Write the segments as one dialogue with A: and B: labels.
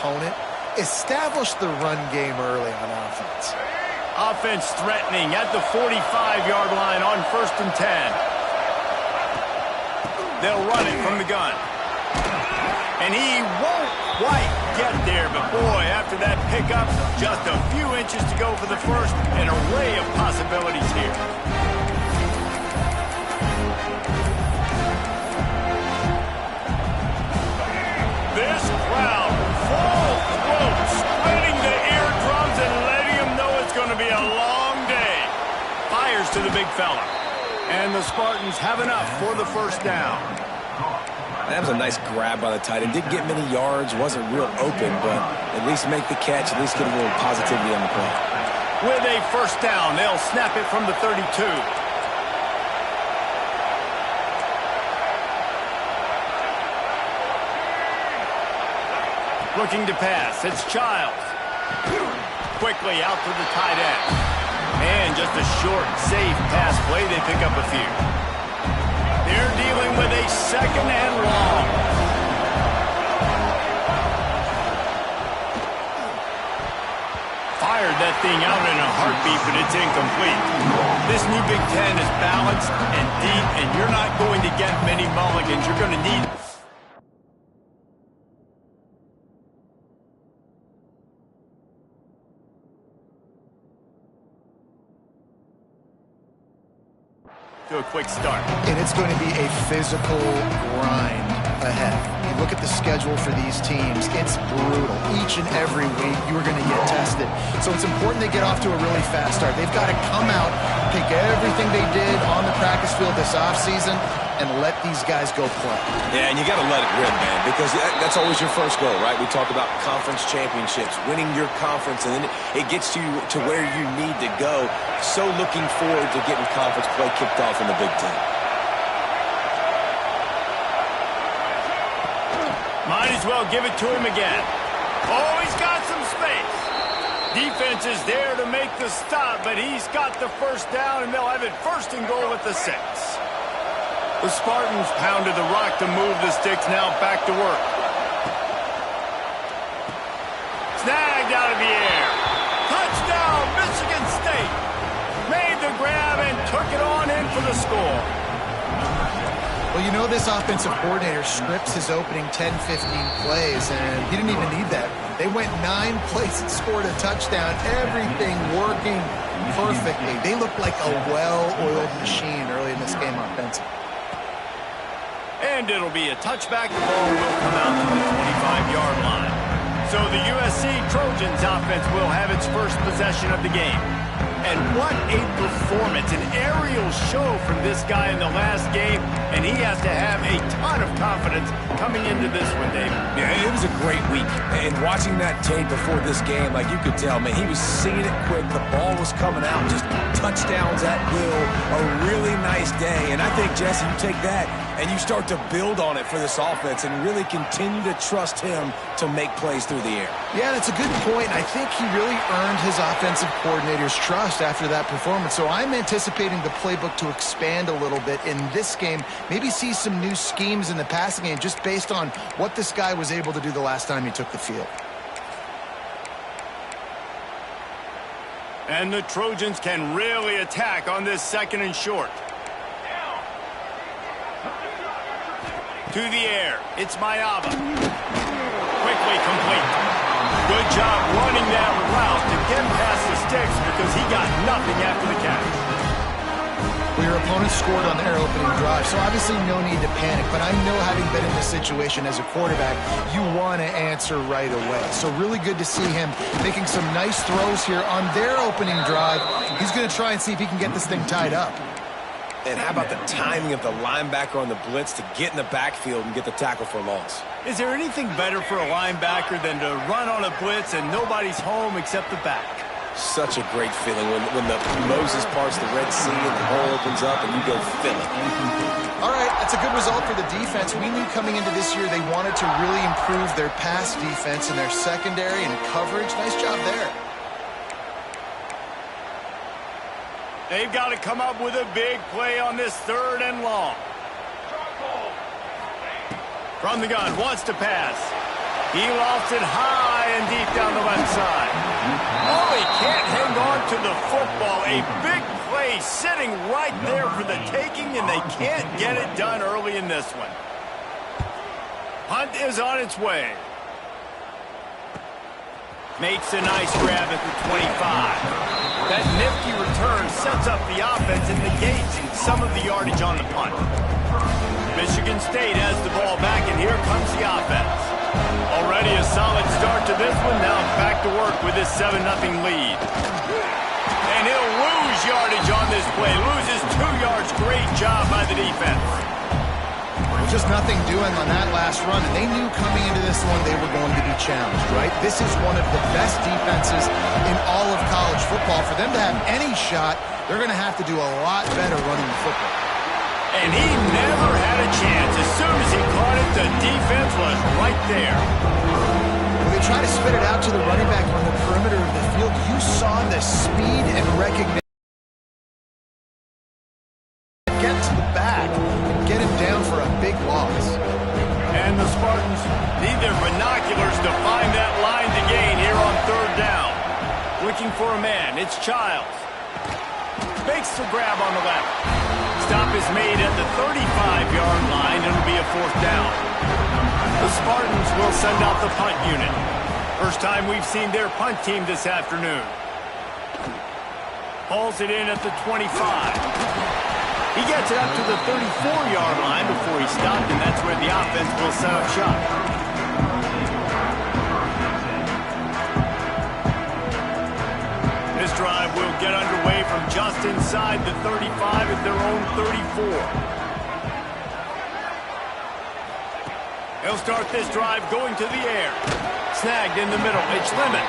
A: opponent, establish the run game early on offense.
B: Offense threatening at the 45-yard line on 1st and 10. They'll run it from the gun. And he won't quite get there, but boy, after that pickup, just a few inches to go for the first. An array of possibilities here. This crowd, full throat, spreading the eardrums and letting him know it's going to be a long day. Fires to the big fella. And the Spartans have enough for the first down.
C: That was a nice grab by the tight end. Didn't get many yards, wasn't real open, but at least make the catch, at least get a little positivity on the play.
B: With a first down, they'll snap it from the 32. Looking to pass, it's Childs. Quickly out to the tight end. And just a short, safe pass play, they pick up a few. They're dealing with a 2nd and long. Fired that thing out in a heartbeat, but it's incomplete. This new Big Ten is balanced and deep, and you're not going to get many mulligans. You're going to need... to a quick start.
A: And it's going to be a physical grind ahead. You look at the schedule for these teams, it's brutal. Each and every week, you are going to get tested. So it's important they get off to a really fast start. They've got to come out, take everything they did on the practice field this offseason, and let these guys go play.
C: Yeah, and you got to let it rip, man, because that's always your first goal, right? We talk about conference championships, winning your conference, and then it gets you to where you need to go. So looking forward to getting conference play kicked off in the Big Ten.
B: Might as well give it to him again. Oh, he's got some space. Defense is there to make the stop, but he's got the first down, and they'll have it 1st and goal at the 6. The Spartans pounded the rock to move the sticks, now back to work. Snagged out of the air. Touchdown, Michigan State. Made the grab and took it on in for the score.
A: Well, you know this offensive coordinator scripts his opening 10, 15 plays, and he didn't even need that. They went 9 plays and scored a touchdown. Everything working perfectly. They looked like a well-oiled machine early in this game offensively.
B: And it'll be a touchback. The ball will come out to the 25-yard line. So the USC Trojans offense will have its first possession of the game. And what a performance, an aerial show from this guy in the last game, and he has to have a ton of confidence coming into this one, David.
C: Yeah, it was a great week. And watching that tape before this game, like you could tell, man, he was seeing it quick. The ball was coming out, just touchdowns at will. A really nice day. And I think, Jesse, you take that and you start to build on it for this offense and really continue to trust him to make plays through the air.
A: Yeah, that's a good point. I think he really earned his offensive coordinator's trust after that performance. So I'm anticipating the playbook to expand a little bit in this game, maybe see some new schemes in the passing game just based on what this guy was able to do the last time he took the field.
B: And the Trojans can really attack on this 2nd and short. To the air, it's Mayaba. Quickly complete. Good job running that route to get past the sticks because he got nothing after the catch.
A: Well, your opponent scored on their opening drive, so obviously no need to panic. But I know, having been in this situation as a quarterback, you want to answer right away. So really good to see him making some nice throws here on their opening drive. He's going to try and see if he can get this thing tied up.
C: And how about the timing of the linebacker on the blitz to get in the backfield and get the tackle for a loss?
B: Is there anything better for a linebacker than to run on a blitz and nobody's home except the back?
C: Such a great feeling when the Moses parts the Red Sea and the hole opens up and you go fill it.
A: All right, that's a good result for the defense. We knew coming into this year they wanted to really improve their pass defense and their secondary and coverage. Nice job there.
B: They've got to come up with a big play on this 3rd and long. From the gun, wants to pass. He lofts it high playing deep down the left side. Oh, he can't hang on to the football. A big play sitting right there for the taking, and they can't get it done early in this one. Punt is on its way. Makes a nice grab at the 25. That nifty return sets up the offense and negates some of the yardage on the punt. Michigan State has the ball back, and here comes the offense. Already a solid start to this one. Now back to work with this 7-0 lead. And he'll lose yardage on this play. Loses 2 yards. Great job by the defense.
A: Just nothing doing on that last run, and they knew coming into this one they were going to be challenged, right? This is one of the best defenses in all of college football. For them to have any shot, they're going to have to do a lot better running the football.
B: And he never had a chance. As soon as he caught it, the defense was right there.
A: When they try to spit it out to the running back on the perimeter of the field, you saw the speed and recognition. Get to the back and get him down for a big loss.
B: And the Spartans need their binoculars to find that line to gain here on 3rd down. Looking for a man. It's Childs. Makes the grab on the left. Stop is made at the 35-yard line. It'll be a 4th down. The Spartans will send out the punt unit. First time we've seen their punt team this afternoon. Hauls it in at the 25. He gets it up to the 34-yard line before he stopped, and that's where the offense will set up shop. This drive will get underway from just inside the 35 at their own 34. He'll start this drive going to the air. Snagged in the middle. It's Lemon.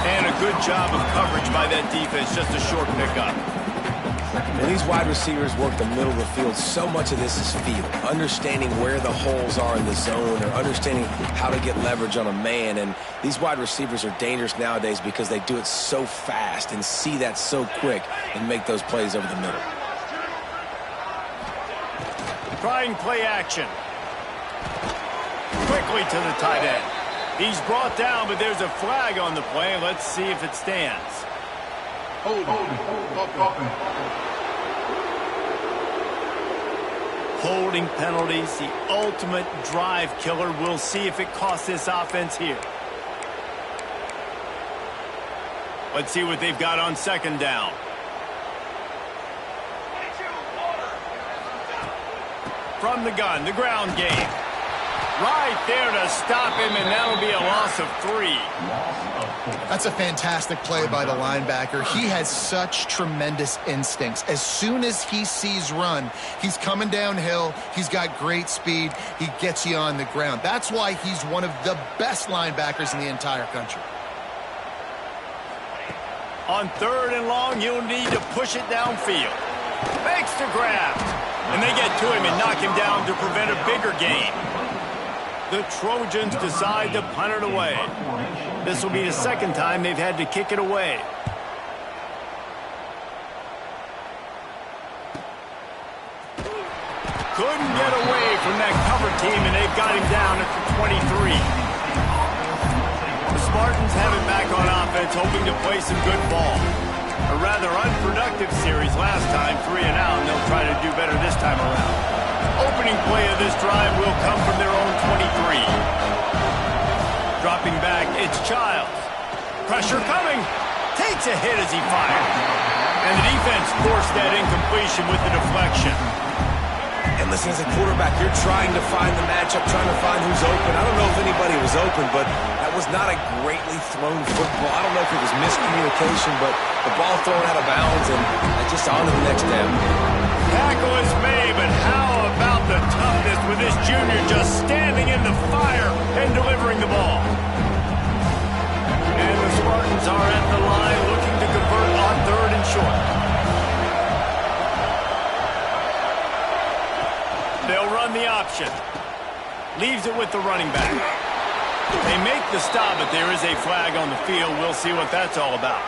B: And a good job of coverage by that defense. Just a short pickup.
C: When these wide receivers work the middle of the field, so much of this is feel. Understanding where the holes are in the zone or understanding how to get leverage on a man. And these wide receivers are dangerous nowadays because they do it so fast and see that so quick and make those plays over the middle.
B: Trying play action. Quickly to the tight end. He's brought down, but there's a flag on the play. Let's see if it stands. Holding penalties, the ultimate drive killer. We'll see if it costs this offense here. Let's see what they've got on 2nd down. From the gun, the ground game. Right there to stop him, and that'll be a loss of 3.
A: That's a fantastic play by the linebacker. He has such tremendous instincts. As soon as he sees run, he's coming downhill. He's got great speed. He gets you on the ground. That's why he's one of the best linebackers in the entire country.
B: On 3rd and long, you'll need to push it downfield. Makes the grab. And they get to him and knock him down to prevent a bigger gain. The Trojans decide to punt it away. This will be the 2nd time they've had to kick it away. Couldn't get away from that cover team, and they've got him down at the 23. The Spartans have it back on offense, hoping to play some good ball. A rather unproductive series last time, 3 and out, and they'll try to do better this time around. Opening play of this drive will come from their own 23. Dropping back, it's Childs. Pressure coming. Takes a hit as he fired. And the defense forced that incompletion with the deflection.
C: And listen, as a quarterback, you're trying to find the matchup, trying to find who's open. I don't know if anybody was open, but that was not a greatly thrown football. I don't know if it was miscommunication, but the ball thrown out of bounds, and just on to the next down.
B: Tackle is made, but how about the toughness with this junior just standing in the fire and delivering the ball? And the Spartans are at the line looking to convert on 3rd and short. They'll run the option. Leaves it with the running back. They make the stop, but there is a flag on the field. We'll see what that's all about.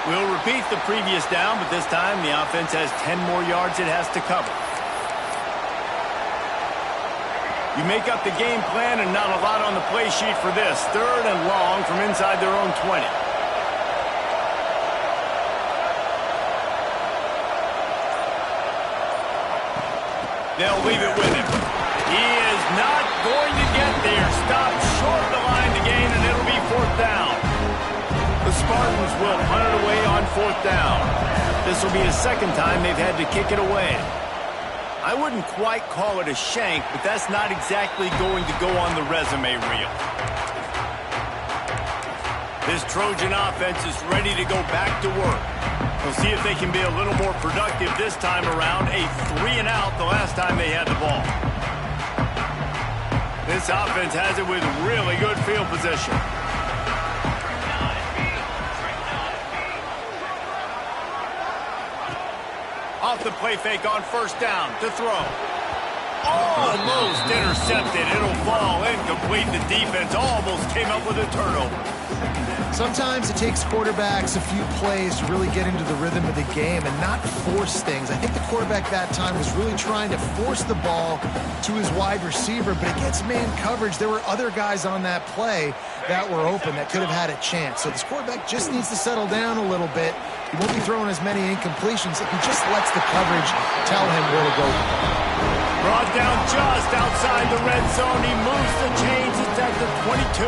B: We'll repeat the previous down, but this time the offense has 10 more yards it has to cover. You make up the game plan and not a lot on the play sheet for this. 3rd and long from inside their own 20. They'll leave it with him. He is not going to get there. Stopped short of the line to gain, and it'll be 4th down. The Spartans will hunt it away on 4th down. This will be the 2nd time they've had to kick it away. I wouldn't quite call it a shank, but that's not exactly going to go on the resume reel. This Trojan offense is ready to go back to work. We'll see if they can be a little more productive this time around. A 3-and-out the last time they had the ball. This offense has it with really good field position. Off the play fake on 1st down to throw. Almost intercepted. It'll fall incomplete. The defense almost came up with a turnover.
A: Sometimes it takes quarterbacks a few plays to really get into the rhythm of the game and not force things. I think the quarterback that time was really trying to force the ball to his wide receiver, but against man coverage, there were other guys on that play that were open that could have had a chance. So this quarterback just needs to settle down a little bit. He won't be throwing as many incompletions if he just lets the coverage tell him where to go.
B: Brought down just outside the red zone. He moves the chains. It's at the 22.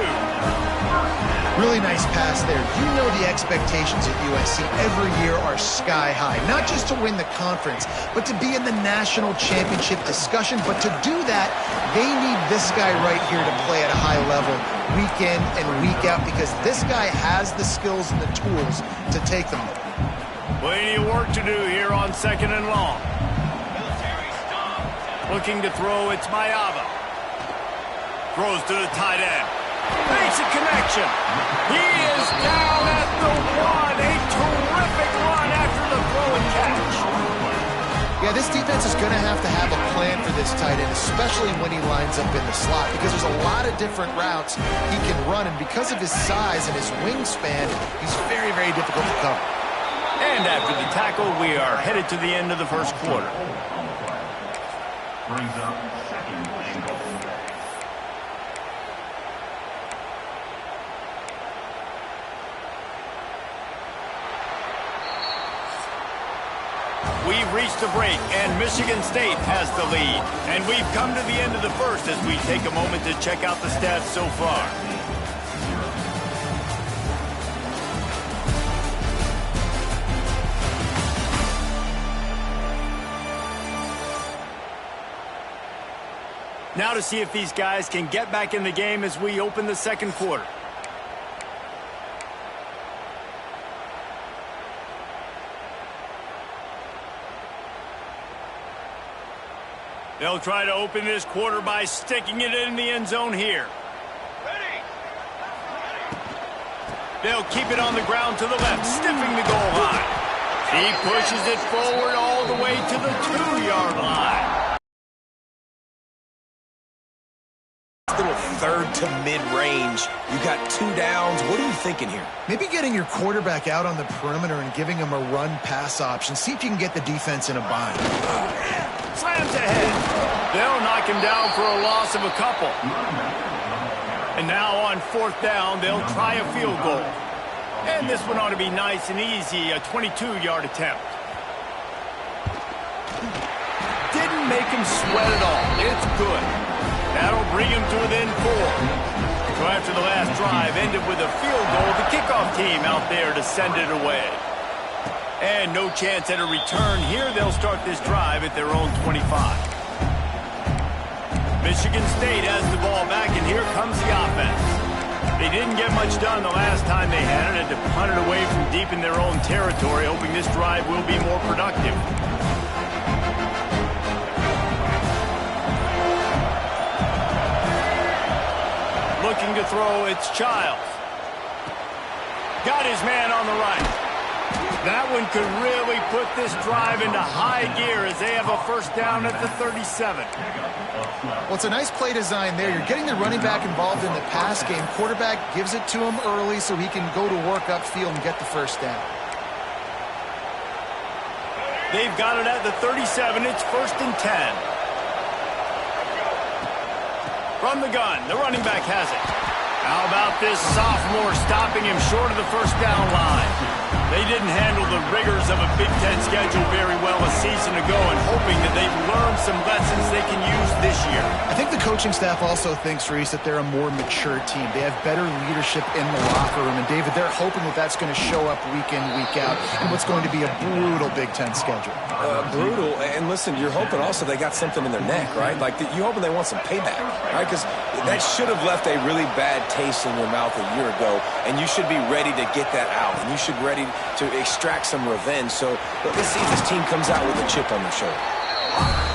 A: Really nice pass there. You know the expectations at USC every year are sky high. Not just to win the conference, but to be in the national championship discussion. But to do that, they need this guy right here to play at a high level week in and week out, because this guy has the skills and the tools to take them there.
B: Plenty of work to do here on 2nd and long. Looking to throw, it's Mayava. Throws to the tight end. Makes a connection. He is down at the 1. A terrific run after the throw and catch.
A: Yeah, this defense is going to have a plan for this tight end, especially when he lines up in the slot, because there's a lot of different routes he can run, and because of his size and his wingspan, he's very, very difficult to cover.
B: And after the tackle, we are headed to the end of the 1st quarter.
D: Brings up 2nd and goal.
B: We've reached a break, and Michigan State has the lead. And we've come to the end of the 1st as we take a moment to check out the stats so far. Now to see if these guys can get back in the game as we open the 2nd quarter. They'll try to open this quarter by sticking it in the end zone here. They'll keep it on the ground to the left, stiffing the goal line. He pushes it forward all the way to the 2-yard line.
C: Little 3rd to mid-range. You got 2 downs. What are you thinking here?
A: Maybe getting your quarterback out on the perimeter and giving him a run-pass option. See if you can get the defense in a bind.
B: Slams ahead. They'll knock him down for a loss of a couple. And now on 4th down, they'll try a field goal. And this one ought to be nice and easy, a 22-yard attempt. Didn't make him sweat at all. It's good. That'll bring him to within 4. So after the last drive ended with a field goal, the kickoff team out there to send it away. And no chance at a return here. They'll start this drive at their own 25. Michigan State has the ball back, and here comes the offense. They didn't get much done the last time they had it, and to punt it away from deep in their own territory, hoping this drive will be more productive. Looking to throw, it's Childs. Got his man on the right. That one could really put this drive into high gear as they have a 1st down at the 37.
A: Well, it's a nice play design there. You're getting the running back involved in the pass game. Quarterback gives it to him early so he can go to work upfield and get the 1st down.
B: They've got it at the 37. It's 1st and 10. From the gun, the running back has it. How about this sophomore stopping him short of the first down line? They didn't handle the rigors of a Big Ten schedule very well a season ago, and hoping that they've learned some lessons they can use this year.
A: I think the coaching staff also thinks, Reese, that they're a more mature team. They have better leadership in the locker room. And, David, they're hoping that that's going to show up week in, week out in what's going to be a brutal Big Ten schedule.
C: Brutal. And, listen, you're hoping also they got something in their neck, right? Like, you're hoping they want some payback, right? Because that should have left a really bad taste in your mouth a year ago, and you should be ready to get that out. And you should be ready to extract some revenge. So let's see if this team comes out with a chip on their shoulder.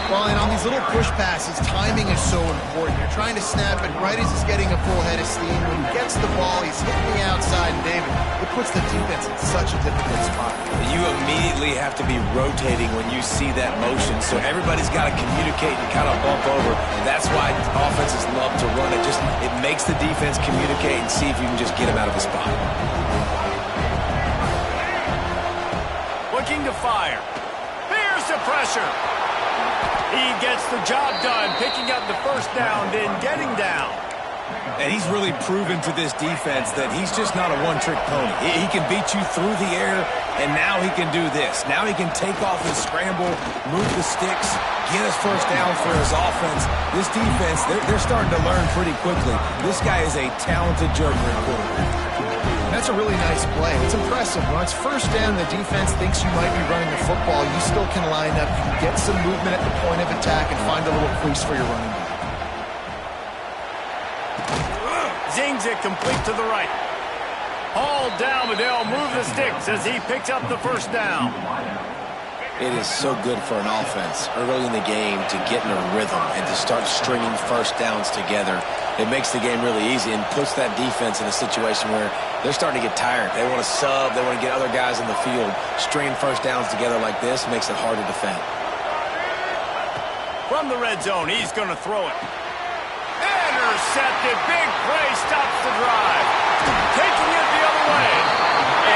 A: Well, and on these little push passes, timing is so important. You're trying to snap it right as he's getting a full head of steam. When he gets the ball, he's hitting the outside, and David, it puts the defense in such a difficult spot.
C: You immediately have to be rotating when you see that motion, so everybody's got to communicate and kind of bump over. That's why offenses love to run it. It makes the defense communicate and see if you can just get him out of a spot.
B: Looking to fire. Here's the pressure. He gets the job done, picking up the first down, then getting down.
C: And he's really proven to this defense that he's just not a one-trick pony. He can beat you through the air, and now he can do this. Now he can take off his scramble, move the sticks, get his first down for his offense. This defense, they're starting to learn pretty quickly. This guy is a talented joker at quarterback.
A: That's a really nice play. It's impressive. When it's first down, the defense thinks you might be running the football. You still can line up, you can get some movement at the point of attack, and find a little crease for your running back.
B: Zings it complete to the right. Hauled down, but they'll move the sticks as he picks up the first down.
C: It is so good for an offense early in the game to get in a rhythm and to start stringing first downs together. It makes the game really easy and puts that defense in a situation where they're starting to get tired. They want to sub. They want to get other guys in the field. Stringing first downs together like this makes it hard to defend.
B: From the red zone, he's going to throw it. Intercepted. Big play stops the drive. Taking it the other way.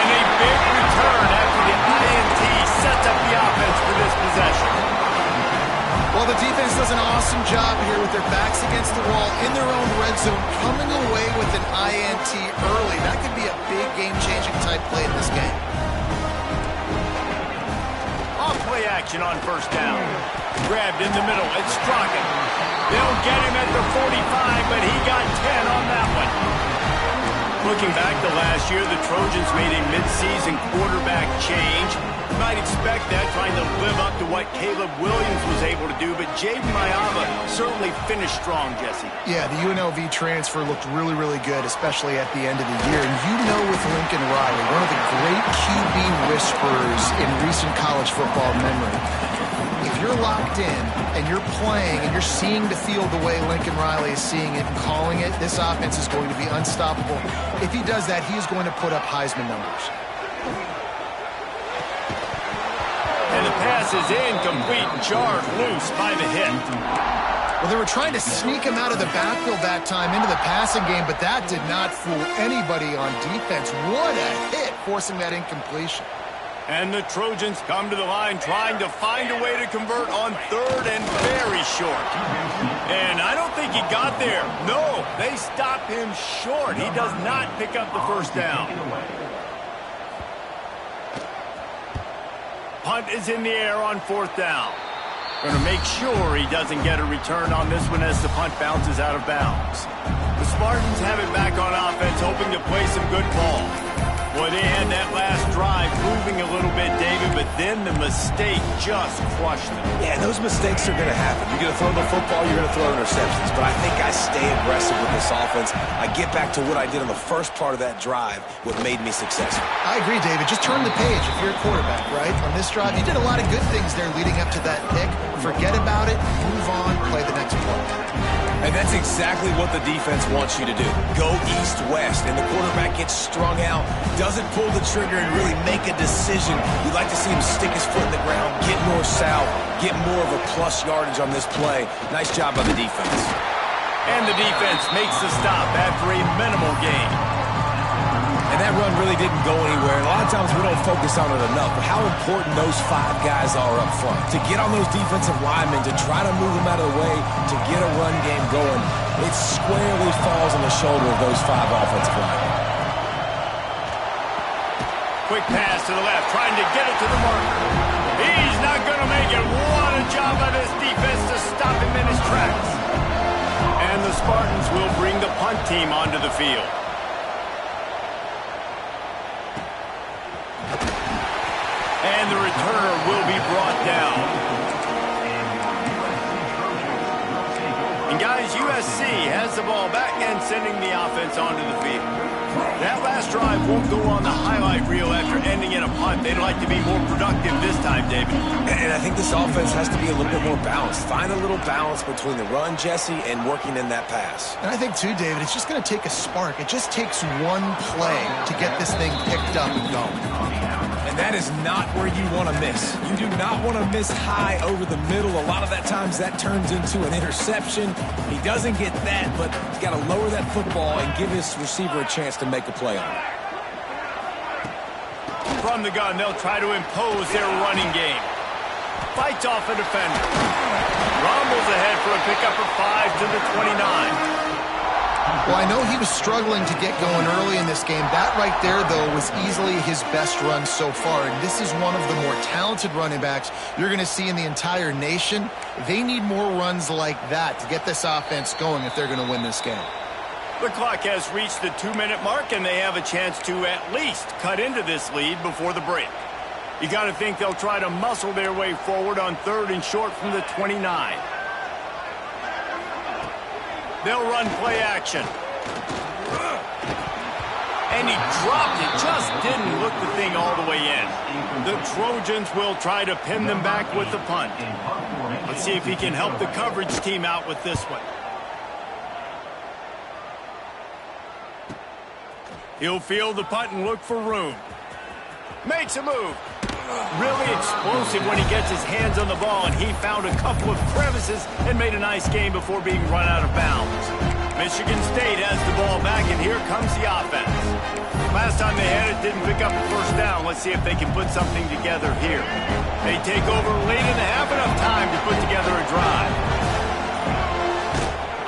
B: And a big return after the INT sets up the offense for this possession.
A: Well, the defense does an awesome job here with their backs against the wall in their own red zone, coming away with an INT early. That could be a big game-changing type play in this game.
B: Off play action on first down. Grabbed in the middle. It's Strachan. They'll get him at the 45, but he got 10 on that one. Looking back to last year, the Trojans made a midseason quarterback change. You might expect that, trying to live up to what Caleb Williams was able to do, but Jaden Mayama certainly finished strong, Jesse.
A: Yeah, the UNLV transfer looked really, really good, especially at the end of the year. And you know with Lincoln Riley, one of the great QB whisperers in recent college football memory, if you're locked in and you're playing and you're seeing the field the way Lincoln Riley is seeing it and calling it, this offense is going to be unstoppable. If he does that, he is going to put up Heisman numbers.
B: And the pass is incomplete, jarred loose by the hit.
A: Well, they were trying to sneak him out of the backfield that time into the passing game, but that did not fool anybody on defense. What a hit, forcing that incompletion.
B: And the Trojans come to the line trying to find a way to convert on third and very short. And I don't think he got there. No, they stopped him short. He does not pick up the first down. Punt is in the air on fourth down. Going to make sure he doesn't get a return on this one as the punt bounces out of bounds. The Spartans have it back on offense, hoping to play some good ball. Boy, they had that last drive moving a little bit, David, but then the mistake just crushed them.
C: Yeah, those mistakes are going to happen. You're going to throw the football, you're going to throw interceptions. But I think I stay aggressive with this offense. I get back to what I did on the first part of that drive, what made me successful.
A: I agree, David. Just turn the page if you're a quarterback, right? On this drive, you did a lot of good things there leading up to that pick. Forget about it, move on, play the next play.
C: And that's exactly what the defense wants you to do. Go east-west, and the quarterback gets strung out, doesn't pull the trigger and really make a decision. You'd like to see him stick his foot in the ground, get north-south, get more of a plus yardage on this play. Nice job by the defense.
B: And the defense makes the stop after a minimal gain.
C: And that run really didn't go anywhere, and a lot of times we don't focus on it enough, but how important those 5 guys are up front. To get on those defensive linemen, to try to move them out of the way, to get a run game going, it squarely falls on the shoulder of those 5 offensive linemen.
B: Quick pass to the left, trying to get it to the marker. He's not going to make it. What a job by this defense to stop him in his tracks. And the Spartans will bring the punt team onto the field. And the returner will be brought down. And guys, USC has the ball back and sending the offense onto the field. That last drive won't go on the highlight reel after ending in a punt. They'd like to be more productive this time, David.
C: And I think this offense has to be a little bit more balanced. Find a little balance between the run, Jesse, and working in that pass.
A: And I think, too, David, it's just going to take a spark. It just takes one play to get this thing picked up and going.
C: And that is not where you want to miss. You do not want to miss high over the middle. A lot of that times that turns into an interception. He doesn't get that, but he's got to lower that football and give his receiver a chance to make a play on it.
B: From the gun, they'll try to impose their running game. Fights off a defender. Rumbles ahead for a pickup of 5 to the 29.
A: Well, I know he was struggling to get going early in this game. That right there, though, was easily his best run so far. And this is one of the more talented running backs you're going to see in the entire nation. They need more runs like that to get this offense going if they're going to win this game.
B: The clock has reached the 2-minute mark, and they have a chance to at least cut into this lead before the break. You got to think they'll try to muscle their way forward on 3rd and short from the 29. They'll run play action. And he dropped it. Just didn't look the thing all the way in. The Trojans will try to pin them back with the punt. Let's see if he can help the coverage team out with this one. He'll field the punt and look for room. Makes a move. Really explosive when he gets his hands on the ball, and he found a couple of crevices and made a nice game before being run out of bounds. Michigan State has the ball back, and here comes the offense. Last time they had it, didn't pick up a first down. Let's see if they can put something together here. They take over late in the half, enough time to put together a drive.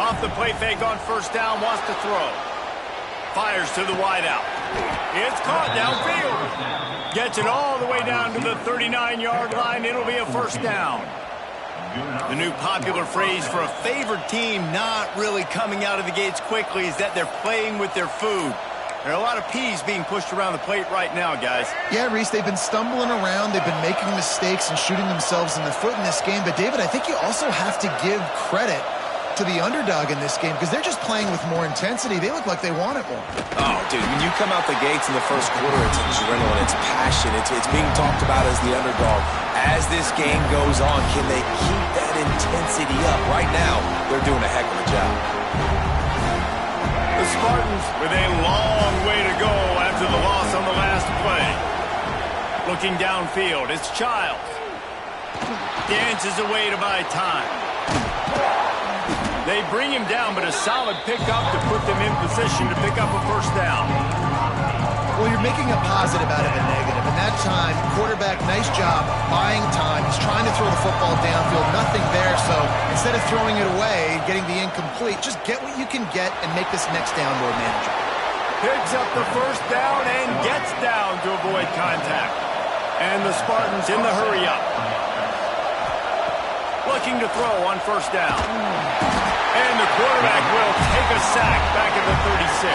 B: Off the play fake on first down, wants to throw. Fires to the wideout. It's caught downfield. Gets it all the way down to the 39-yard line. It'll be a first down. The new popular phrase for a favored team not really coming out of the gates quickly is that they're playing with their food. There are a lot of peas being pushed around the plate right now, guys.
A: Yeah, Reese, they've been stumbling around. They've been making mistakes and shooting themselves in the foot in this game. But, David, I think you also have to give credit to the underdog in this game because they're just playing with more intensity. They look like they want it more.
C: Oh, dude, when you come out the gates in the first quarter, it's adrenaline, it's passion, it's being talked about as the underdog. As this game goes on, can they keep that intensity up? Right now, they're doing a heck of a job.
B: The Spartans with a long way to go after the loss on the last play. Looking downfield, it's Childs. Dances away to buy time. They bring him down, but a solid pickup to put them in position to pick up a first down.
A: Well, you're making a positive out of a negative. And that time, quarterback, nice job buying time. He's trying to throw the football downfield. Nothing there, so instead of throwing it away, getting the incomplete, just get what you can get and make this next down more manageable.
B: Picks up the first down and gets down to avoid contact. And the Spartans in the hurry-up. Looking to throw on first down. And the quarterback will take a sack back at the 36.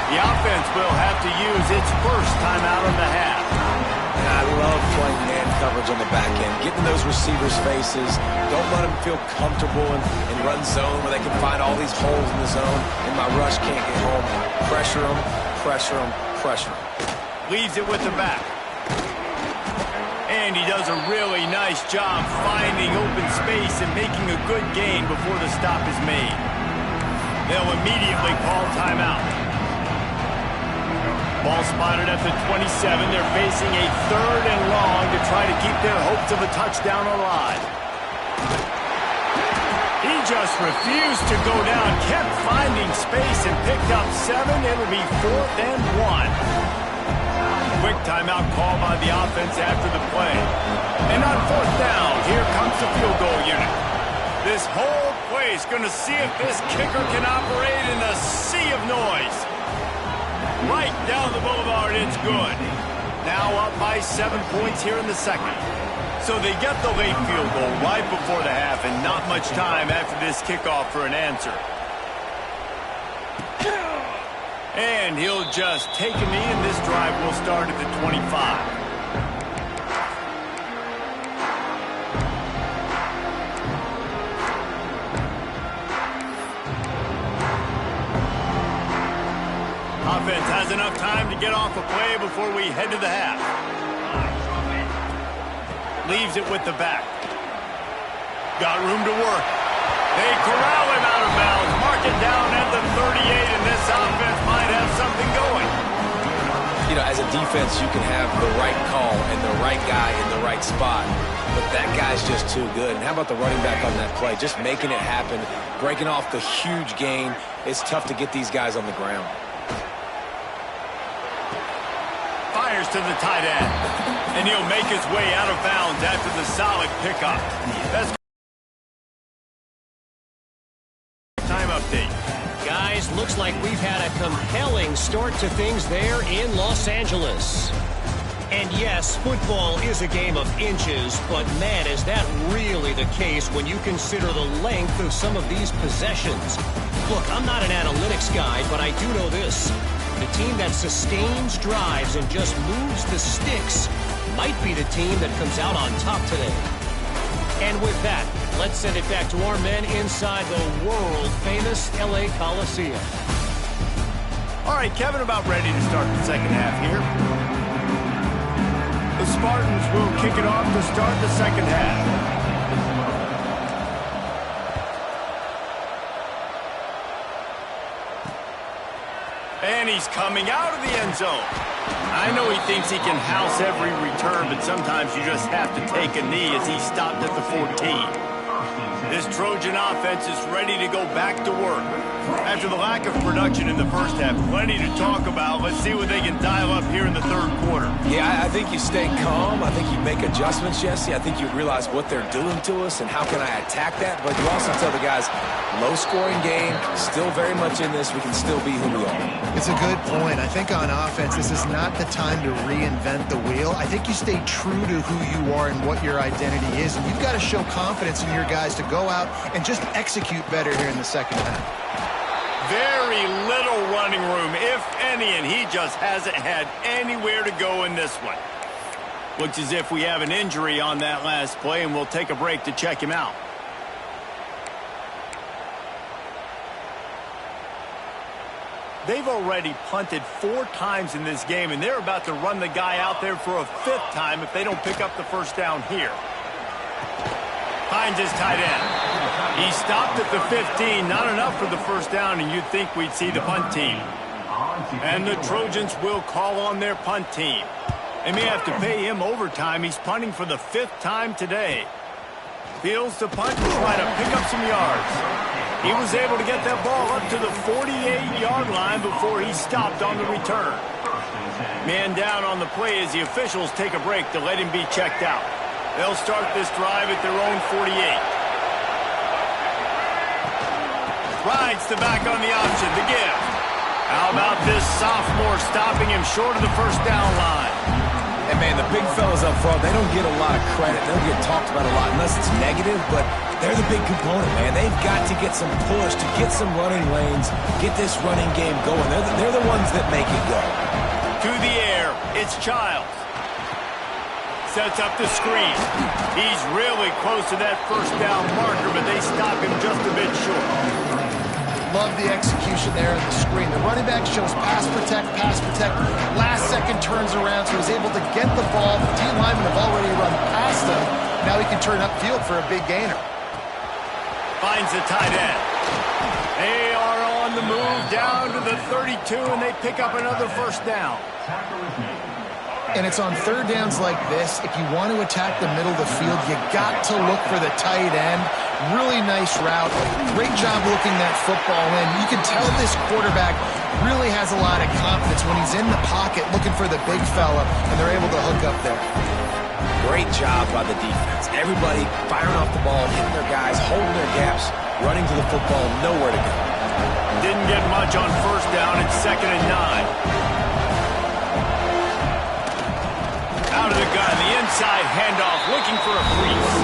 B: The offense will have to use its first timeout of the half.
C: And I love playing man coverage on the back end, getting those receivers' faces. Don't let them feel comfortable in run zone where they can find all these holes in the zone, and my rush can't get home. Pressure them, pressure them, pressure them.
B: Leaves it with the back. And he does a really nice job finding open space and making a good gain before the stop is made. They'll immediately call timeout. Ball spotted at the 27. They're facing a 3rd and long to try to keep their hopes of a touchdown alive. He's just refused to go down, kept finding space and picked up 7. It'll be 4th and 1. Quick timeout call by the offense after the play. And on 4th down, here comes the field goal unit. This whole play is going to see if this kicker can operate in a sea of noise. Right down the boulevard, it's good. Now up by 7 points here in the second. So they get the late field goal right before the half, and not much time after this kickoff for an answer. And he'll just take a knee, and this drive will start at the 25. Offense has enough time to get off a play before we head to the half. Leaves it with the back. Got room to work. They corral him out of bounds. Mark it down at the 38, and this offense might have something going.
C: You know, as a defense, you can have the right call and the right guy in the right spot, but that guy's just too good. And how about the running back on that play? Just making it happen, breaking off the huge gain. It's tough to get these guys on the ground.
B: Fires to the tight end, and he'll make his way out of bounds after the solid pickup. That's time update.
E: Guys, looks like we've had a compelling start to things there in Los Angeles. And yes, football is a game of inches, but man, is that really the case when you consider the length of some of these possessions. Look, I'm not an analytics guy, but I do know this. The team that sustains drives and just moves the sticks might be the team that comes out on top today. And with that, let's send it back to our men inside the world-famous LA Coliseum.
B: All right, Kevin, about ready to start the second half here. The Spartans will kick it off to start the second half. And he's coming out of the end zone. I know he thinks he can house every return, but sometimes you just have to take a knee as he stopped at the 14. This Trojan offense is ready to go back to work. After the lack of production in the first half, plenty to talk about. Let's see what they can dial up here in the third quarter.
C: Yeah, I think you stay calm. I think you make adjustments, Jesse. I think you realize what they're doing to us and how can I attack that. But you also tell the guys, low-scoring game, still very much in this. We can still be who we are.
A: It's a good point. I think on offense, this is not the time to reinvent the wheel. I think you stay true to who you are and what your identity is. And you've got to show confidence in your guys to go out and just execute better here in the second half.
B: Very little running room, if any, and he just hasn't had anywhere to go in this one. Looks as if we have an injury on that last play, and we'll take a break to check him out. They've already punted 4 times in this game, and they're about to run the guy out there for a 5th time if they don't pick up the first down here. Finds his tight end. He stopped at the 15, not enough for the first down, and you'd think we'd see the punt team. And the Trojans will call on their punt team. They may have to pay him overtime. He's punting for the 5th time today. Fields to punt to try to pick up some yards. He was able to get that ball up to the 48-yard line before he stopped on the return. Man down on the play as the officials take a break to let him be checked out. They'll start this drive at their own 48. Rides to back on the option, the give. How about this sophomore stopping him short of the first down line?
C: And, man, the big fellas up front, they don't get a lot of credit. They don't get talked about a lot unless it's negative, but they're the big component, man. They've got to get some push, to get some running lanes, get this running game going. They're the ones that make it go.
B: To the air, it's Childs. Sets up the screen. He's really close to that first down marker, but they stop him just a bit short.
A: Love the execution there on the screen. The running back shows pass protect. Last second turns around, so he's able to get the ball. The D linemen have already run past him. Now he can turn upfield for a big gainer.
B: Finds the tight end. They are on the move down to the 32, and they pick up another first down.
A: And it's on third downs like this. If you want to attack the middle of the field, you got to look for the tight end. Really nice route. Great job looking that football in. You can tell this quarterback really has a lot of confidence when he's in the pocket looking for the big fella, and they're able to hook up there.
C: Great job by the defense. Everybody firing off the ball, hitting their guys, holding their gaps, running to the football, nowhere to go.
B: Didn't get much on first down. It's 2nd and 9. Out of the gun, the inside handoff, looking for a crease.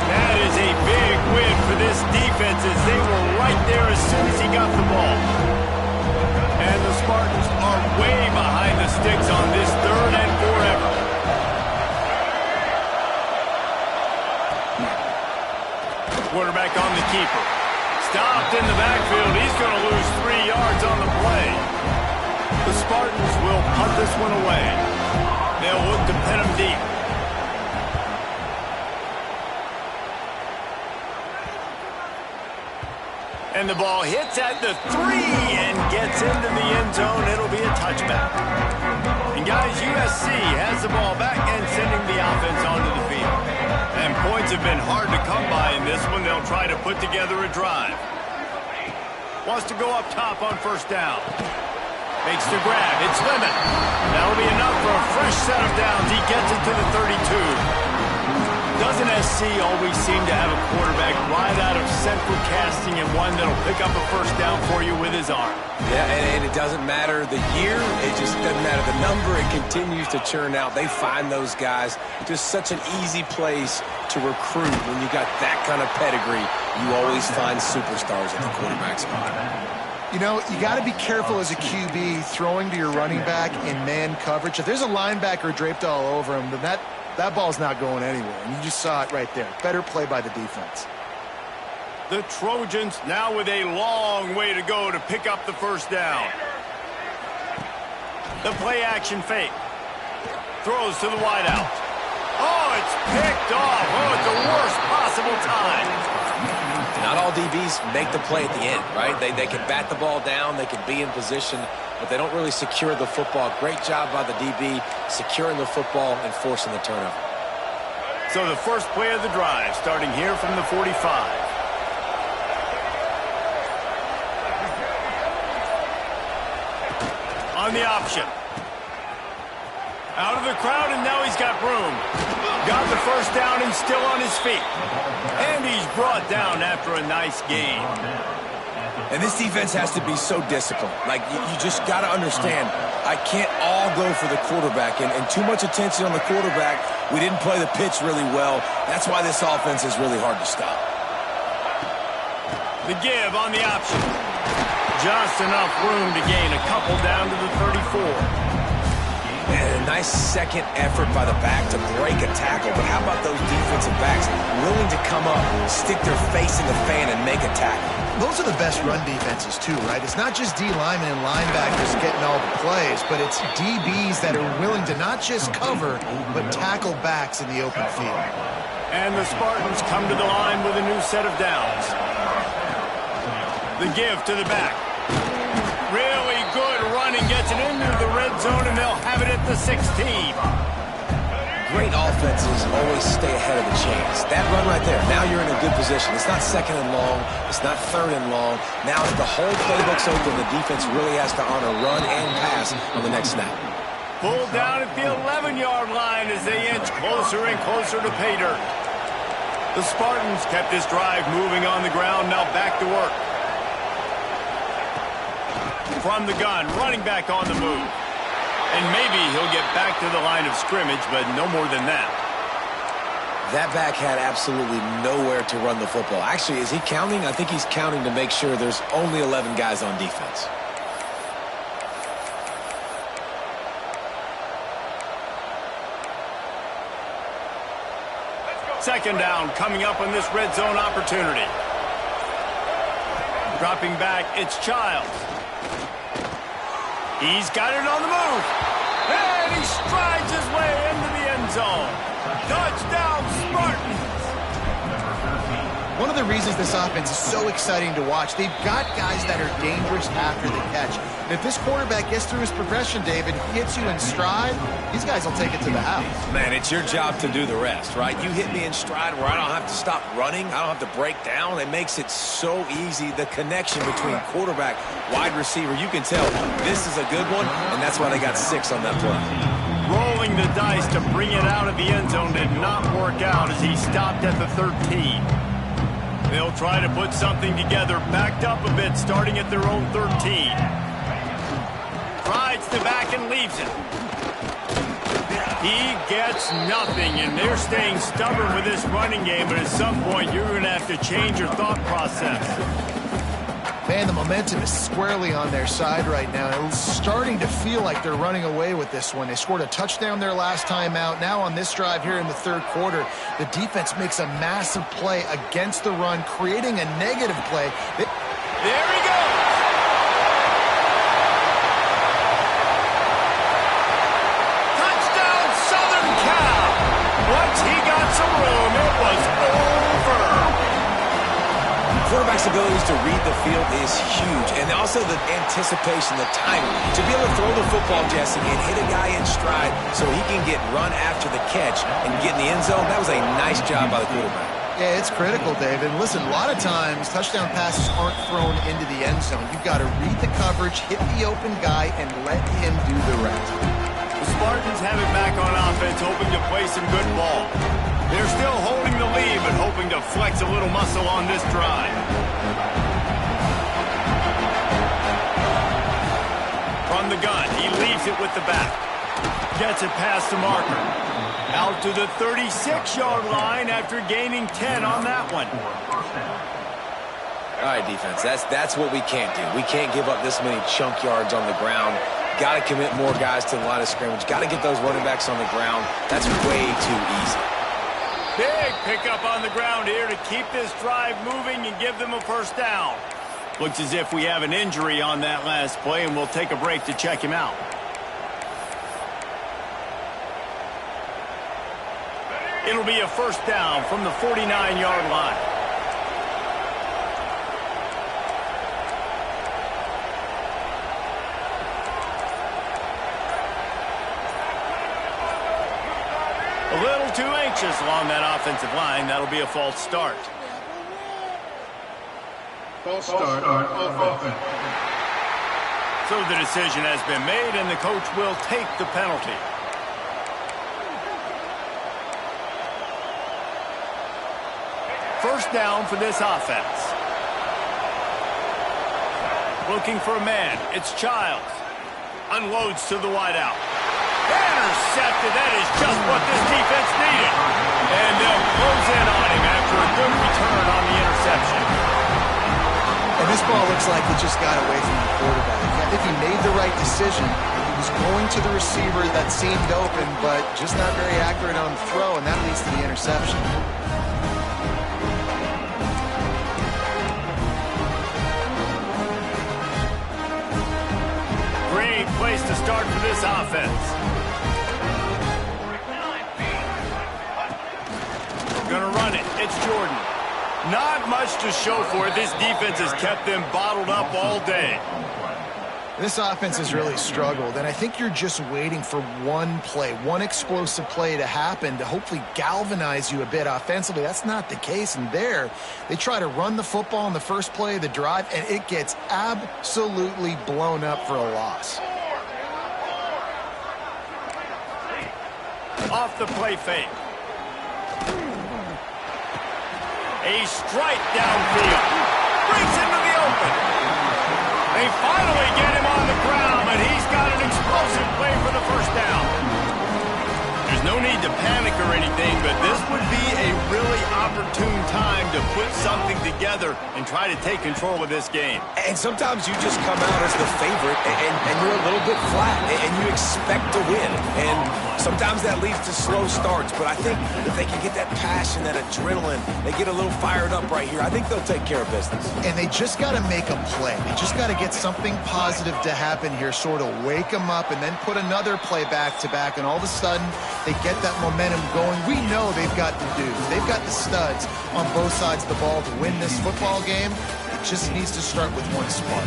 B: That is a big win for this defense as they were right there as soon as he got the ball. And the Spartans are way behind the sticks on this 3rd and forever. Quarterback on the keeper. Stopped in the backfield. He's going to lose 3 yards on the play. The Spartans will punt this one away. They'll look to pin him deep. And the ball hits at the 3 and gets into the end zone. It'll be a touchback. And guys, USC has the ball back and sending the offense onto the field. And points have been hard to come by in this one. They'll try to put together a drive. Wants to go up top on first down. Makes the grab. It's Lemon. That'll be enough for a fresh set of downs. He gets it to the 32. Doesn't SC always seem to have a quarterback right out of central casting and one that'll pick up a first down for you with his arm?
C: Yeah, and it doesn't matter the year. It just doesn't matter the number. It continues to churn out. They find those guys. Just such an easy place to recruit. When you got that kind of pedigree, you always find superstars at the quarterback spot.
A: You know, you got to be careful as a QB throwing to your running back in man coverage. If there's a linebacker draped all over him, then that ball's not going anywhere. And you just saw it right there. Better play by the defense.
B: The Trojans now with a long way to go to pick up the first down. The play action fake. Throws to the wideout. Oh, it's picked off. Oh, at the worst possible time.
C: Not all DBs make the play at the end, right? They can bat the ball down, they can be in position, but they don't really secure the football. Great job by the DB securing the football and forcing the turnover.
B: So the first play of the drive starting here from the 45. On the option. Out of the crowd, and now he's got room. Got the first down and still on his feet. And he's brought down after a nice gain.
C: And this defense has to be so disciplined. Like, you just got to understand, I can't all go for the quarterback. And too much attention on the quarterback. We didn't play the pitch really well. That's why this offense is really hard to stop.
B: The give on the option. Just enough room to gain a couple down to the 34.
C: And a nice second effort by the back to break a tackle. But how about those defensive backs willing to come up, stick their face in the fan, and make a tackle?
A: Those are the best run defenses, too, right? It's not just D linemen and linebackers getting all the plays, but it's DBs that are willing to not just cover, but tackle backs in the open field.
B: And the Spartans come to the line with a new set of downs. The give to the back. Really good running, gets it into the red zone, and they'll have it at the 16.
C: Great offenses always stay ahead of the chains. That run right there, now you're in a good position. It's not 2nd and long. It's not 3rd and long. Now the whole playbook's open. The defense really has to honor run and pass on the next snap.
B: Pulled down at the 11-yard line as they inch closer and closer to pay dirt. The Spartans kept this drive moving on the ground, now back to work. From the gun, running back on the move. And maybe he'll get back to the line of scrimmage, but no more than that.
C: That back had absolutely nowhere to run the football. Actually, is he counting? I think he's counting to make sure there's only 11 guys on defense.
B: Second down coming up on this red zone opportunity. Dropping back, it's Childs. He's got it on the move. And he strides his way into the end zone. Touchdown, Spartans.
A: One of the reasons this offense is so exciting to watch, they've got guys that are dangerous after the catch. And if this quarterback gets through his progression, David, he hits you in stride, these guys will take it to the house.
C: Man, it's your job to do the rest, right? You hit me in stride where I don't have to stop running. I don't have to break down. It makes it so easy. The connection between quarterback, wide receiver, you can tell this is a good one, and that's why they got 6 on that play.
B: Rolling the dice to bring it out of the end zone did not work out as he stopped at the 13. They'll try to put something together, backed up a bit, starting at their own 13. Rides the back and leaves it. He gets nothing, and they're staying stubborn with this running game, but at some point you're going to have to change your thought process.
A: Man, the momentum is squarely on their side right now. It's starting to feel like they're running away with this one. They scored a touchdown their last time out. Now on this drive here in the third quarter, the defense makes a massive play against the run, creating a negative play.
B: There he goes! Touchdown, Southern Cal! Once he got some room, it was over.
C: Quarterback's abilities to read the field is huge, and also the anticipation, the timing. To be able to throw the football, Jesse, and hit a guy in stride so he can get run after the catch and get in the end zone, that was a nice job by the quarterback.
A: Yeah, it's critical, David. Listen, a lot of times touchdown passes aren't thrown into the end zone. You've got to read the coverage, hit the open guy, and let him do the rest.
B: The Spartans have it back on offense, hoping to play some good ball. They're still holding the lead, but hoping to flex a little muscle on this drive. From the gun, he leaves it with the back. Gets it past the marker. Out to the 36-yard line after gaining 10 on that one.
C: All right, defense, that's what we can't do. We can't give up this many chunk yards on the ground. Got to commit more guys to the line of scrimmage. Got to get those running backs on the ground. That's way too easy.
B: Big pickup on the ground here to keep this drive moving and give them a first down. Looks as if we have an injury on that last play, and we'll take a break to check him out. It'll be a first down from the 49-yard line. A little too anxious along that offensive line. That'll be a false start.
D: False start on offense.
B: So the decision has been made, and the coach will take the penalty. First down for this offense. Looking for a man. It's Childs. Unloads to the wideout. Intercepted. That is just what this defense needed. And they'll close in on him after a good return on the interception.
A: And this ball looks like it just got away from the quarterback. I think he made the right decision. He was going to the receiver that seemed open, but just not very accurate on the throw, and that leads to the interception.
B: Great place to start for this offense. Gonna run it. It's Jordan. Not much to show for it. This defense has kept them bottled up all day.
A: This offense has really struggled, and I think you're just waiting for one play, one explosive play to happen to hopefully galvanize you a bit offensively. That's not the case, and there they try to run the football in the first play of the drive, and it gets absolutely blown up for a loss.
B: Off the play fake. A strike downfield. Brings into the open. They finally get him on the ground, but he's got an explosive play for the first down. There's no need to panic or anything, but this would be a really opportune time to put something together and try to take control of this game.
C: And sometimes you just come out as the favorite, and you're a little bit flat, and you expect to win. And sometimes that leads to slow starts, but I think if they can get that passion, that adrenaline, they get a little fired up right here, I think they'll take care of business.
A: And they just got to make a play. They just got to get something positive to happen here, sort of wake them up, and then put another play back-to-back, and all of a sudden they get that momentum going. We know they've got the dudes. They've got the studs on both sides of the ball to win this football game. It just needs to start with one spark.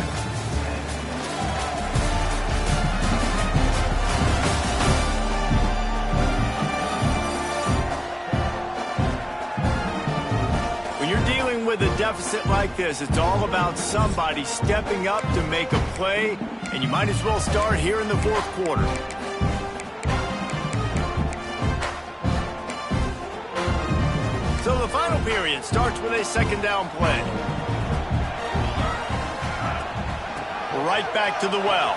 B: When you're dealing with a deficit like this, it's all about somebody stepping up to make a play, and you might as well start here in the fourth quarter. So the final period starts with a second down play. Right back to the well.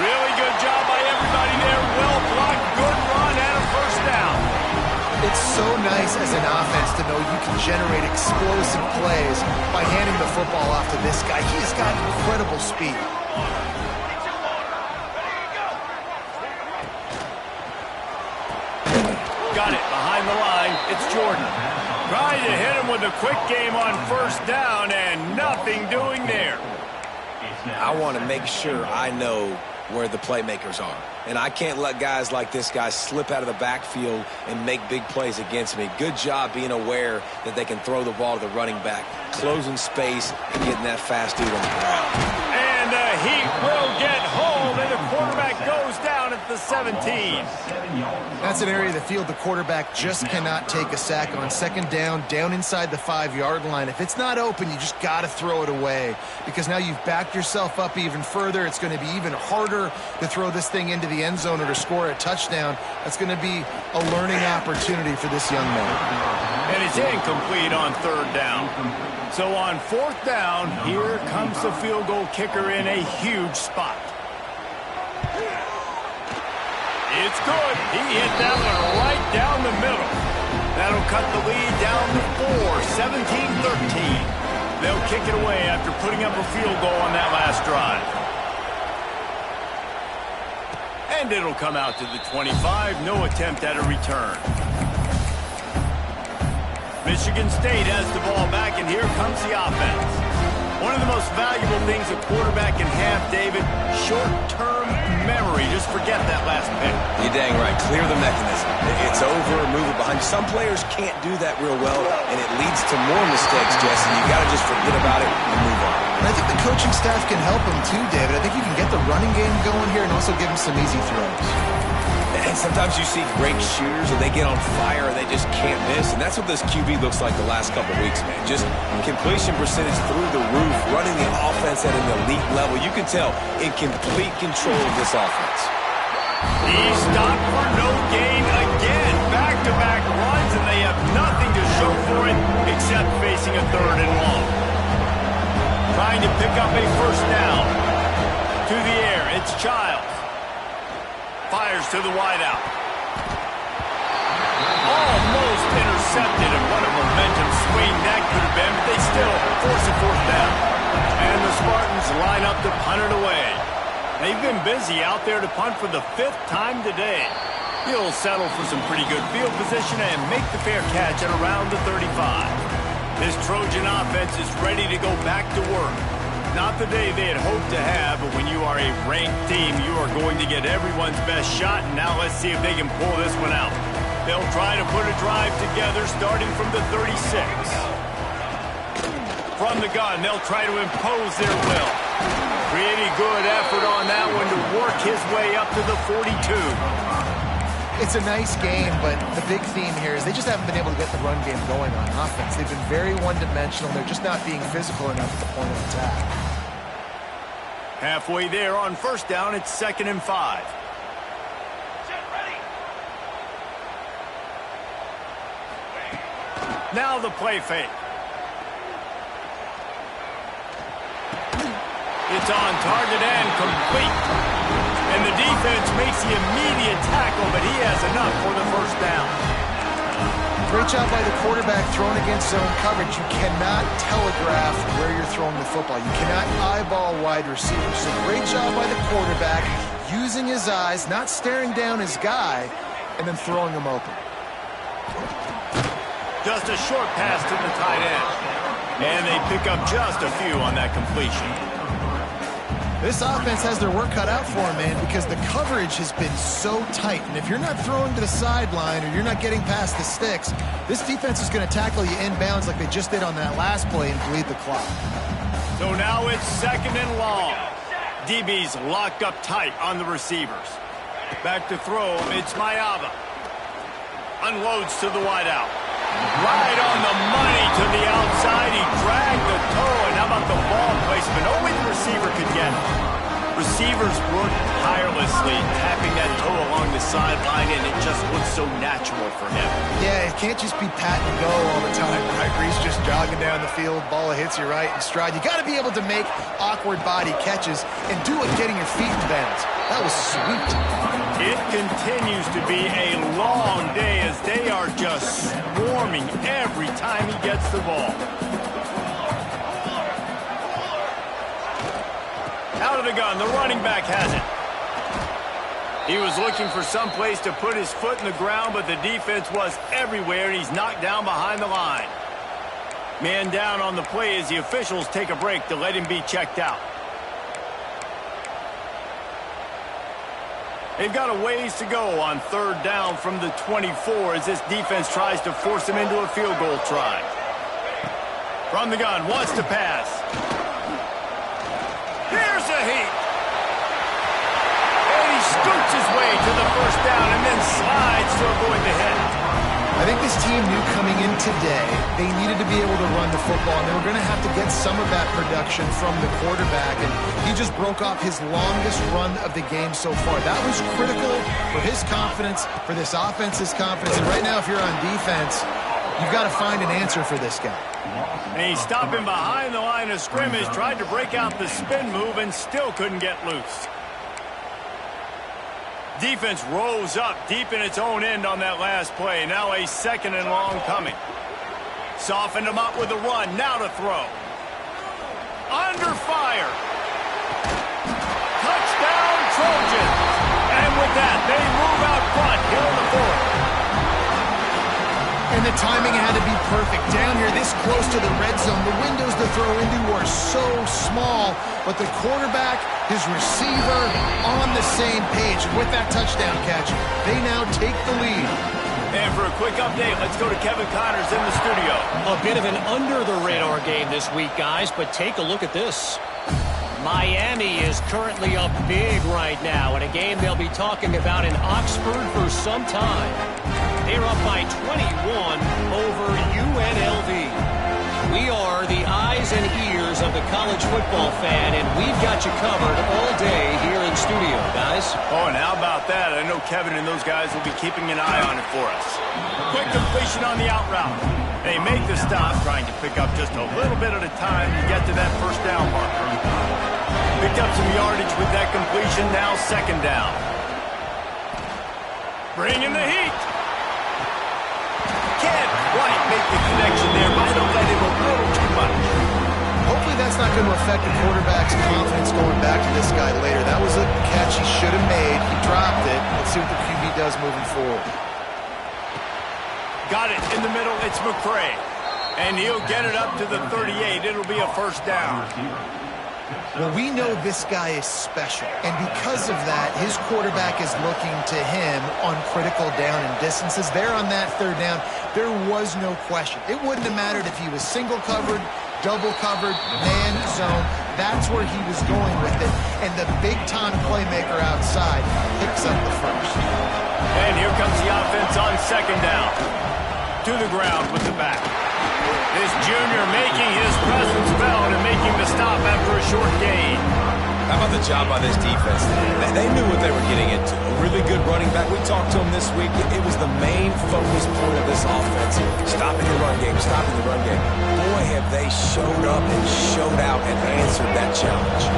B: Really good job by everybody there. Well blocked, good run, and a first down.
A: It's so nice as an offense to know you can generate explosive plays by handing the football off to this guy. He has got incredible speed.
B: Got it behind the line. It's Jordan. Trying to hit him with a quick game on first down and nothing doing there.
C: I want to make sure I know where the playmakers are. And I can't let guys like this guy slip out of the backfield and make big plays against me. Good job being aware that they can throw the ball to the running back, closing space and getting that fast dude on the ground.
B: And the Heat will get home, and the quarterback goes down at the 17.
A: That's an area of the field the quarterback just cannot take a sack on. Second down, down inside the 5-yard line. If it's not open, you just got to throw it away because now you've backed yourself up even further. It's going to be even harder to throw this thing into the end zone or to score a touchdown. That's going to be a learning opportunity for this young man.
B: And it's incomplete on third down. So on fourth down, here comes the field goal kicker in a huge spot. It's good. He hit that one right down the middle. That'll cut the lead down to 4, 17-13. They'll kick it away after putting up a field goal on that last drive. And it'll come out to the 25. No attempt at a return. Michigan State has the ball back, and here comes the offense. One of the most valuable things a quarterback can have, David, short-term memory. Just forget that last pick.
C: You're dang right. Clear the mechanism. It's over, move it behind. Some players can't do that real well, and it leads to more mistakes, Jesse. You got to just forget about it and move on.
A: And I think the coaching staff can help him too, David. I think you can get the running game going here and also give him some easy throws.
C: And sometimes you see great shooters and they get on fire and they just can't miss. And that's what this QB looks like the last couple of weeks, man. Just completion percentage through the roof, running the offense at an elite level. You can tell in complete control of this offense.
B: He stopped for no gain again. Back-to-back runs, and they have nothing to show for it except facing a third and long. Trying to pick up a first down. To the air, it's Childs. Fires to the wideout. Almost intercepted, and what a momentum swing that could have been, but they still force a fourth down. And the Spartans line up to punt it away. They've been busy out there to punt for the 5th time today. He'll settle for some pretty good field position and make the fair catch at around the 35. This Trojan offense is ready to go back to work. Not the day they had hoped to have, but when you are a ranked team, you are going to get everyone's best shot, and now let's see if they can pull this one out. They'll try to put a drive together starting from the 36. From the gun, they'll try to impose their will. Pretty good effort on that one to work his way up to the 42.
A: It's a nice game, but the big theme here is they just haven't been able to get the run game going on offense. They've been very one-dimensional. They're just not being physical enough at the point of attack.
B: Halfway there on first down, it's 2nd and 5. Now the play fake. It's on target and complete. And the defense makes the immediate tackle, but he has enough for the first down.
A: Great job by the quarterback throwing against zone coverage. You cannot telegraph where you're throwing the football. You cannot eyeball wide receivers. So great job by the quarterback using his eyes, not staring down his guy, and then throwing him open.
B: Just a short pass to the tight end. And they pick up just a few on that completion.
A: This offense has their work cut out for them, man, because the coverage has been so tight. And if you're not throwing to the sideline or you're not getting past the sticks, this defense is going to tackle you inbounds like they just did on that last play and bleed the clock.
B: So now it's 2nd and long. DB's locked up tight on the receivers. Back to throw, it's Mayava. Unloads to the wideout. Right on the money to the outside. He dragged the toe, and how about the ball placement? Only the receiver could get it. Receivers work tirelessly, tapping that toe along the sideline, and it just looks so natural for him.
A: Yeah, it can't just be pat and go all the time, right? Where he's just jogging down the field, ball hits you right in stride. You got to be able to make awkward body catches and do it getting your feet in bounds. That was sweet.
B: It continues to be a long day as they are just swarming every time he gets the ball. Out of the gun, the running back has it. He was looking for some place to put his foot in the ground, but the defense was everywhere, and he's knocked down behind the line. Man down on the play as the officials take a break to let him be checked out. They've got a ways to go on 3rd down from the 24 as this defense tries to force him into a field goal try. From the gun, wants to pass. Here's a heat. And he scoots his way to the 1st down and then slides to avoid the hit.
A: I think this team knew coming in today they needed to be able to run the football, and they were going to have to get some of that production from the quarterback, and he just broke off his longest run of the game so far. That was critical for his confidence, for this offense's confidence, and right now if you're on defense, you've got to find an answer for this guy.
B: And he's stopping behind the line of scrimmage, tried to break out the spin move and still couldn't get loose. Defense rose up deep in its own end on that last play. Now a 2nd and long coming. Softened him up with a run. Now to throw. Under fire. Touchdown Trojans. And with that, they move out front here in the 4th.
A: And the timing had to be perfect. Down here, this close to the red zone, the windows to throw into are so small, but the quarterback, his receiver, on the same page. With that touchdown catch, they now take the lead.
B: And for a quick update, let's go to Kevin Connors in the studio.
E: A bit of an under-the-radar game this week, guys, but take a look at this. Miami is currently up big right now in a game they'll be talking about in Oxford for some time. They're up by 21 over UNLV. We are the eyes and ears of the college football fan, and we've got you covered all day here in studio, guys.
B: Oh, and how about that? I know Kevin and those guys will be keeping an eye on it for us. Quick completion on the out route. They make the stop, trying to pick up just a little bit at a time to get to that 1st down marker. Picked up some yardage with that completion, now 2nd down. Bringing the heat. Can't quite make the connection there. Might have let him a little too much.
A: Hopefully that's not going to affect the quarterback's confidence going back to this guy later. That was a catch he should have made. He dropped it. Let's see what the QB does moving forward.
B: Got it in the middle. It's McCray. And he'll get it up to the 38. It'll be a 1st down.
A: Well, we know this guy is special, and because of that, his quarterback is looking to him on critical down and distances. There on that 3rd down, there was no question. It wouldn't have mattered if he was single covered, double covered, man zone. That's where he was going with it, and the big-time playmaker outside picks up the 1st.
B: And here comes the offense on 2nd down. To the ground with the back. This junior making his presence felt and making the stop after a short gain.
C: How about the job by this defense? They knew what they were getting into. A really good running back. We talked to him this week. It was the main focus point of this offense. Stopping the run game, stopping the run game. Boy, have they showed up and showed out and answered that challenge.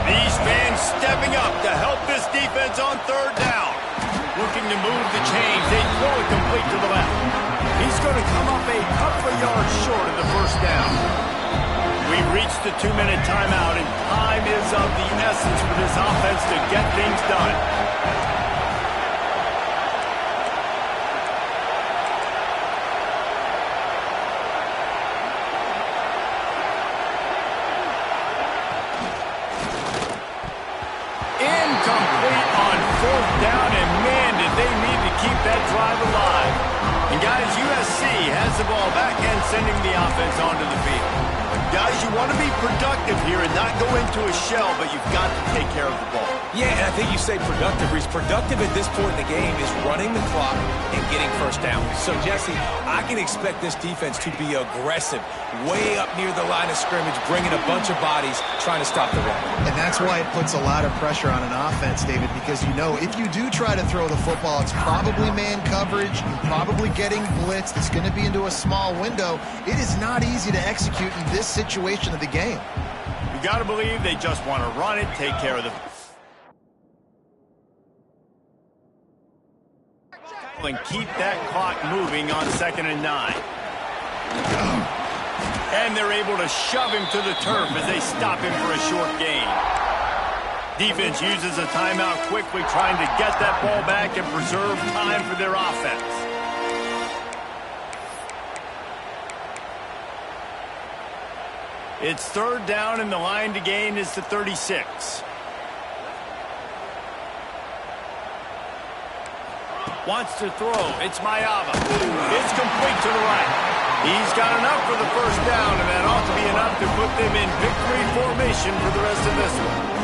B: These fans stepping up to help this defense on 3rd down. Looking to move the chains. They throw it complete to the left. He's going to come up a couple of yards short of the 1st down. We reached the 2-minute timeout, and time is of the essence for this offense to get things done. the ball back and sending the offense onto the field. Guys, you want to be productive here and not go into a shell, but you've got to take care of the ball.
C: Yeah, and I think you say productive. Reese, productive at this point in the game is running the clock and getting first down. So, Jesse, I can expect this defense to be aggressive, way up near the line of scrimmage, bringing a bunch of bodies, trying to stop the run.
A: And that's why it puts a lot of pressure on an offense, David, because you know if you do try to throw the football, it's probably man coverage, you're probably getting blitzed, it's going to be into a small window. It is not easy to execute in this situation of the game.
B: You got to believe they just want to run it, take care of the and keep that clock moving on 2nd and 9. And they're able to shove him to the turf as they stop him for a short gain. Defense uses a timeout quickly, trying to get that ball back and preserve time for their offense. It's 3rd down, and the line to gain is the 36. Wants to throw. It's Mayava. It's complete to the right. He's got enough for the first down, and that ought to be enough to put them in victory formation for the rest of this one.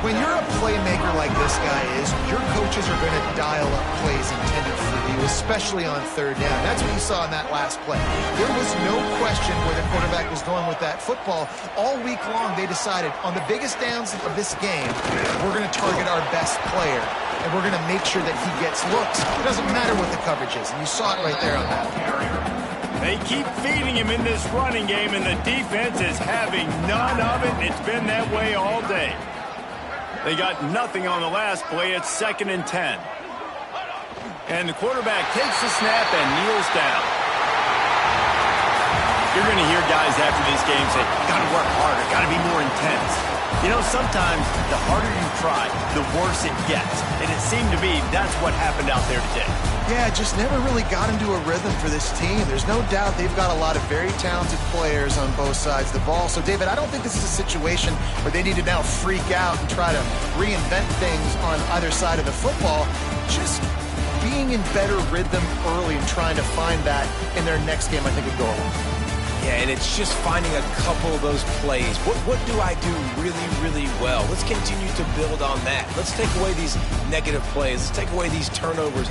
A: When you're a playmaker like this guy is, your coaches are going to dial up plays intended for you, especially on 3rd down. That's what you saw in that last play. There was no question where the quarterback was going with that football. All week long, they decided on the biggest downs of this game, we're going to target our best player, and we're going to make sure that he gets looks. It doesn't matter what the coverage is, and you saw it right there on that.
B: They keep feeding him in this running game, and the defense is having none of it. It's been that way all day. They got nothing on the last play. It's 2nd and 10. And the quarterback takes the snap and kneels down. You're going to hear guys after these games say, got to work harder, got to be more intense. You know, sometimes the harder you try, the worse it gets. And it seemed to me that's what happened out there today.
A: Yeah, just never really got into a rhythm for this team. There's no doubt they've got a lot of very talented players on both sides of the ball. So, David, I don't think this is a situation where they need to now freak out and try to reinvent things on either side of the football. Just being in better rhythm early and trying to find that in their next game, I think would go a long way.
C: Yeah, and it's just finding a couple of those plays. What do I do really, really well? Let's continue to build on that. Let's take away these negative plays. Let's take away these turnovers.